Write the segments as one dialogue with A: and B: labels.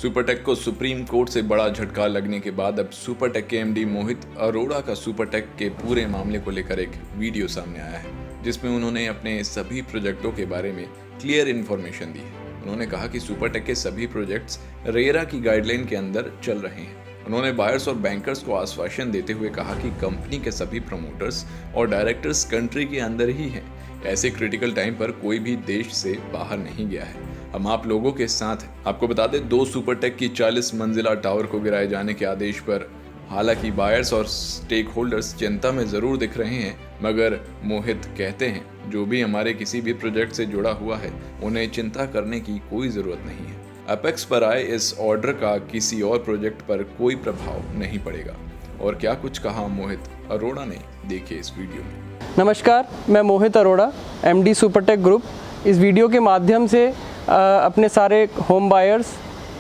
A: Supertech को supreme court से बड़ा झटका लगने के बाद अब सुपरटेक के एमडी मोहित अरोड़ा का सुपरटेक के पूरे मामले को लेकर एक वीडियो सामने आया है, जिसमें उन्होंने अपने सभी प्रोजेक्टों के बारे में क्लियर इन्फॉर्मेशन दी है। उन्होंने कहा कि सुपरटेक के सभी प्रोजेक्ट्स रेरा की गाइडलाइन के अंदर चल रहे हैं। उन्होंने बायर्स और बैंकर्स को आश्वासन देते हुए कहा कि कंपनी के सभी प्रमोटर्स और डायरेक्टर्स कंट्री के अंदर ही हैं। ऐसे क्रिटिकल टाइम पर कोई भी देश से बाहर नहीं गया है। हम आप लोगों के साथ हैं। आपको बता दें, 2 सुपरटेक की 40 मंजिला टावर को गिराए जाने के आदेश पर हालांकि बायर्स और स्टेक होल्डर्स चिंता में जरूर दिख रहे हैं, मगर मोहित कहते हैं जो भी हमारे किसी भी प्रोजेक्ट से जुड़ा हुआ है उन्हें चिंता करने की कोई जरूरत नहीं है। अपेक्स पर आए इस ऑर्डर का किसी और प्रोजेक्ट पर कोई प्रभाव नहीं पड़ेगा। और क्या कुछ कहा मोहित अरोड़ा ने, देखिए इस वीडियो में।
B: नमस्कार, मैं मोहित अरोड़ा, एमडी सुपरटेक ग्रुप। इस वीडियो के माध्यम से अपने सारे home buyers,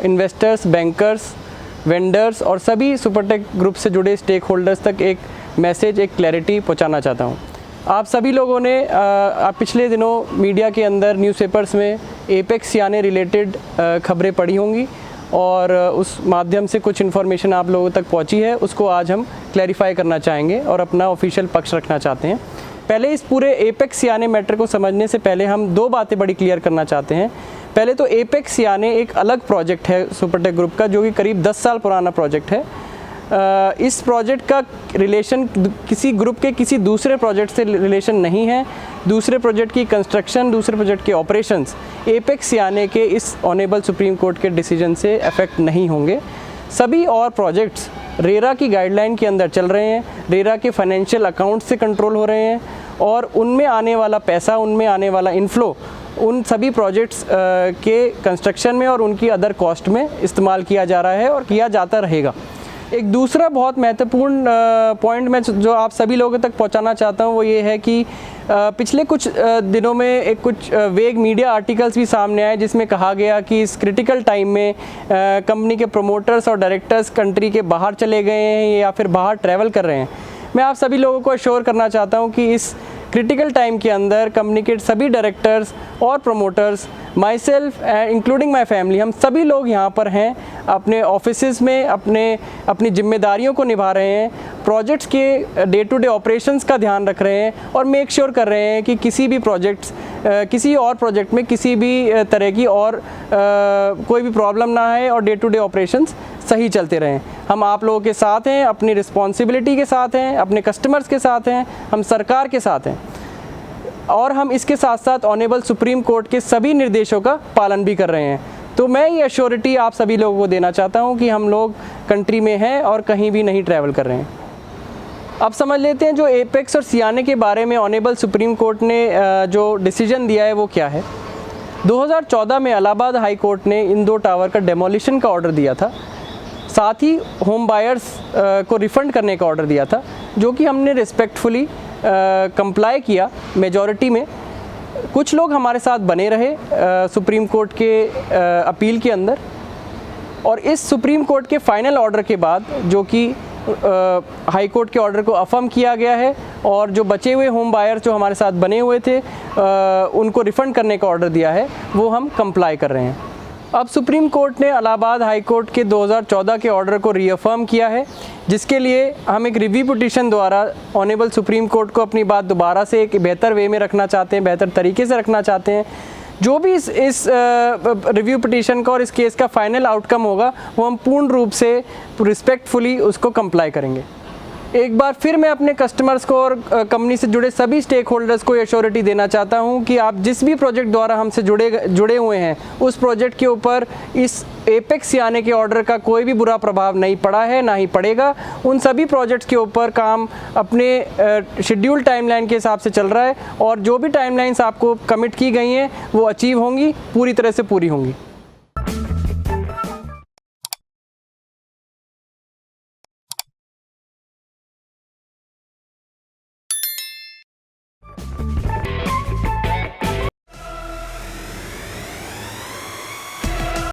B: investors, bankers, vendors और सभी सुपरटेक ग्रुप से जुड़े स्टेक होल्डर्स तक एक मैसेज, एक क्लैरिटी पहुंचाना चाहता हूं। आप सभी लोगों ने पिछले दिनों मीडिया के अंदर न्यूज़पेपर्स में एपेक्स यानी रिलेटेड खबरें पढ़ी होंगी और उस माध्यम से कुछ इन्फॉर्मेशन आप लोगों तक पहुंची है। उसको आज हम क्लैरिफाई करना चाहेंगे और अपना ऑफिशियल पक्ष रखना चाहते हैं। पहले इस पूरे एपेक्स यानी मैटर को समझने से पहले हम 2 बातें बड़ी क्लियर करना चाहते हैं। पहले तो एपेक्स यानी एक अलग प्रोजेक्ट है सुपरटेक ग्रुप का, जो कि करीब 10 साल पुराना प्रोजेक्ट है। इस प्रोजेक्ट का रिलेशन किसी ग्रुप के किसी दूसरे प्रोजेक्ट से रिलेशन नहीं है। दूसरे प्रोजेक्ट की कंस्ट्रक्शन, दूसरे प्रोजेक्ट के ऑपरेशंस एपेक्स यानी के इस ऑनेबल सुप्रीम कोर्ट के डिसीजन से अफेक्ट नहीं होंगे। सभी और प्रोजेक्ट्स रेरा की गाइडलाइन के अंदर चल रहे हैं, रेरा के फाइनेंशियल अकाउंट से कंट्रोल हो रहे हैं और उनमें आने वाला पैसा, उनमें आने वाला इनफ्लो उन सभी प्रोजेक्ट्स के कंस्ट्रक्शन में और उनकी अदर कॉस्ट में इस्तेमाल किया जा रहा है और किया जाता रहेगा। एक दूसरा बहुत महत्वपूर्ण पॉइंट मैं जो आप सभी लोगों तक पहुंचाना चाहता हूं वो ये है कि पिछले कुछ दिनों में कुछ वेग मीडिया आर्टिकल्स भी सामने आए, जिसमें कहा गया कि इस क्रिटिकल टाइम में कंपनी के प्रमोटर्स और डायरेक्टर्स कंट्री के बाहर चले गए हैं या फिर बाहर ट्रैवल कर रहे हैं। मैं आप सभी लोगों को अश्योर करना चाहता हूं कि इस क्रिटिकल टाइम के अंदर कंपनी के सभी डायरेक्टर्स और promoters, my self including my family, हम सभी लोग यहाँ पर हैं, अपने ऑफिसेज़ में अपनी जिम्मेदारियों को निभा रहे हैं, प्रोजेक्ट्स के डे टू डे ऑपरेशंस का ध्यान रख रहे हैं और मेक श्योर कर रहे हैं कि किसी भी किसी और प्रोजेक्ट में किसी भी तरह की और कोई भी प्रॉब्लम ना आए और डे टू डे ऑपरेशंस सही चलते रहें। हम आप लोगों के साथ हैं, अपनी रिस्पॉन्सिबिलिटी के साथ हैं, अपने कस्टमर्स के साथ हैं, हम सरकार के साथ हैं और हम इसके साथ साथ ऑनेबल सुप्रीम कोर्ट के सभी निर्देशों का पालन भी कर रहे हैं। तो मैं ये एश्योरिटी आप सभी लोगों को देना चाहता हूँ कि हम लोग कंट्री में हैं और कहीं भी नहीं ट्रैवल कर रहे हैं। अब समझ लेते हैं जो एपेक्स और सियाने के बारे में ऑनेबल सुप्रीम कोर्ट ने जो डिसीजन दिया है वो क्या है। 2014 में इलाहाबाद हाई कोर्ट ने इन 2 टावर का डेमोलिशन का ऑर्डर दिया था, साथ ही होम बायर्स को रिफ़ंड करने का ऑर्डर दिया था, जो कि हमने रिस्पेक्टफुली कंप्लाई किया। मेजॉरिटी में कुछ लोग हमारे साथ बने रहे सुप्रीम कोर्ट के अपील के अंदर और इस सुप्रीम कोर्ट के फाइनल ऑर्डर के बाद, जो कि हाई कोर्ट के ऑर्डर को अफर्म किया गया है और जो बचे हुए होम बायर्स जो हमारे साथ बने हुए थे उनको रिफ़ंड करने का ऑर्डर दिया है, वो हम कंप्लाई कर रहे हैं। अब सुप्रीम कोर्ट ने इलाहाबाद हाई कोर्ट के 2014 के ऑर्डर को रीअफर्म किया है, जिसके लिए हम एक रिव्यू पिटीशन द्वारा ऑनेबल सुप्रीम कोर्ट को अपनी बात दोबारा से एक बेहतर वे में रखना चाहते हैं, बेहतर तरीके से रखना चाहते हैं। जो भी इस रिव्यू पिटीशन का और इस केस का फाइनल आउटकम होगा वो हम पूर्ण रूप से रिस्पेक्टफुली उसको कंप्लाई करेंगे। एक बार फिर मैं अपने कस्टमर्स को और कंपनी से जुड़े सभी स्टेक होल्डर्स को एश्योरिटी देना चाहता हूं कि आप जिस भी प्रोजेक्ट द्वारा हमसे जुड़े हुए हैं उस प्रोजेक्ट के ऊपर इस एपेक्स यानी के ऑर्डर का कोई भी बुरा प्रभाव नहीं पड़ा है, ना ही पड़ेगा। उन सभी प्रोजेक्ट्स के ऊपर काम अपने शेड्यूल टाइमलाइन के हिसाब से चल रहा है और जो भी टाइमलाइंस आपको कमिट की गई हैं वो अचीव होंगी, पूरी तरह से पूरी होंगी।